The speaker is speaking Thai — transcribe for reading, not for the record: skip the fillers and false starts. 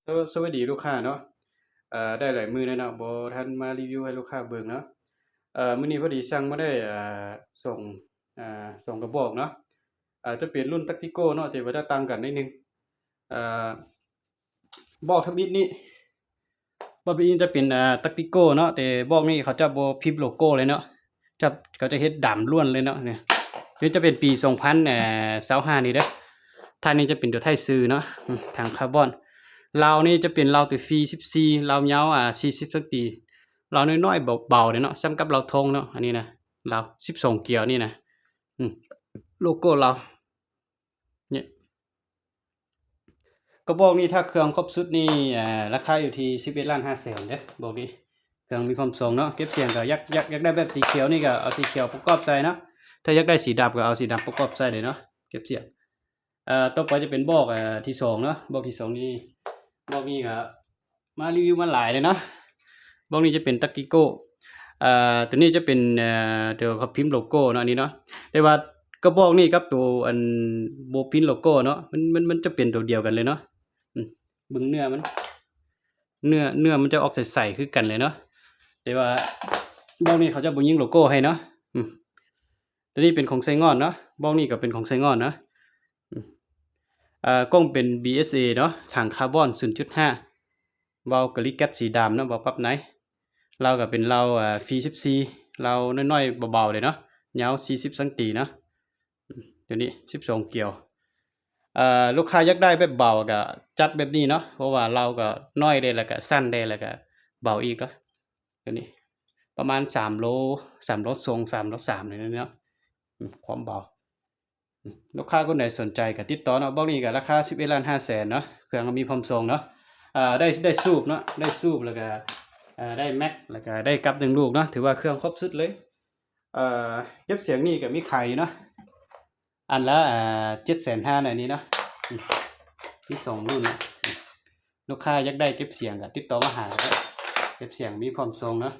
สวัสดีลูกค้าเนาะได้หลายมื้อแล้วเนาะบ่ทันมารีวิวให้ลูกค้าเบิ่งเนาะมื้อนี้พอดีสั่งมาได้ส่งส่งกระบอกเนาะจะเป็นรุ่น Tactical เนาะแต่ว่าจะต่างกันนิดหนึ่งอ่าบอกทำอิฐนี่บอกทำอิฐจะเป็นTactical เนาะแต่บอกนี้เขาจะบ่พิมพ์โลโกเลยเนาะจะเขาจะเฮ็ดดำล้วนเลยเนาะเนี่ยนี่จะเป็นปี2025นี่เด้อทางนี้จะเป็นตัวไทยซื่อเนาะทางคาร์บอนราวนี่จะเป็นราวตัวฟรี14ราวยาว40ซนราวน้อยๆเบาๆเนี่ยเนาะส่ำกับราวธงเนาะอันนี้นะราว12เกียวนี่นะอืมโลโกราวเนี่ยกระบอกนี้ถ้าเครื่องครบชุดนี่ราคาอยู่ที่11,500,000เด้อบอกนี้เครื่องมีความทรงเนาะเก็บเสียงก็อยากได้แบบสีเขียวนี่ก็เอาสีเขียวประกอบใส่เนาะถ้าอยากได้สีดำก็เอาสีดำประกอบใส่เลยเนาะเก็บเสียงต่อไปจะเป็นบอกที่2เนาะบอกที่2นี่บอกนี้ก็มารีวิวมาหลายเลยเนาะบอกนี้จะเป็นตะกิโก้ตัวนี้จะเป็นเดี๋ยวเขาพิมพ์โลโก้เนาะอันนี้เนาะแต่ว่ากระบอกนี้กับตัวอันบ่พิมพ์โลโก้เนาะมันจะเป็นตัวเดียวกันเลยเนาะเบิ่งเนื้อมันจะออกใสๆคือกันเลยเนาะแต่ว่าบอกนี้เขาจะบ่ยิงโลโก้ให้เนาะตัวนี้เป็นของไซงอนเนาะบอกนี้ก็เป็นของไซงอนเนาะกล้องเป็น BSA เนาะถังคาร์บอน 0.5 เว้ากะลิแก๊สสีดำเนาะเว้าปรับไหนเราก็เป็นเราฟรี14เราน้อยๆเบาๆเลยเนาะยาว40ซนเนาะตัวนี้12เกียวลูกค้าอยากได้แบบเบาก็จัดแบบนี้เนาะเพราะว่าเราก็น้อยได้แล้วก็สั้นได้แล้วก็เบาอีกเนาะตัวนี้ประมาณ3โลทรง3โล3นี่เนาะความเบาลูกค้าคนไหนสนใจก็ติดต่อเนาะบอกนี้ก็ราคา11,500,000เนาะเครื่องก็มีพร้อมส่งเนาะได้สูบเนาะได้สูบแล้วก็ได้แม็กแล้วก็ได้กับ1ลูกเนาะถือว่าเครื่องครบสุดเลยเก็บเสียงนี่ก็มีขายอยู่เนาะอันละ750,000อันนี้เนาะที่2รุ่นลูกค้าอยากได้เก็บเสียงก็ติดต่อมาหาเก็บเสียงมีพร้อมส่งเนาะ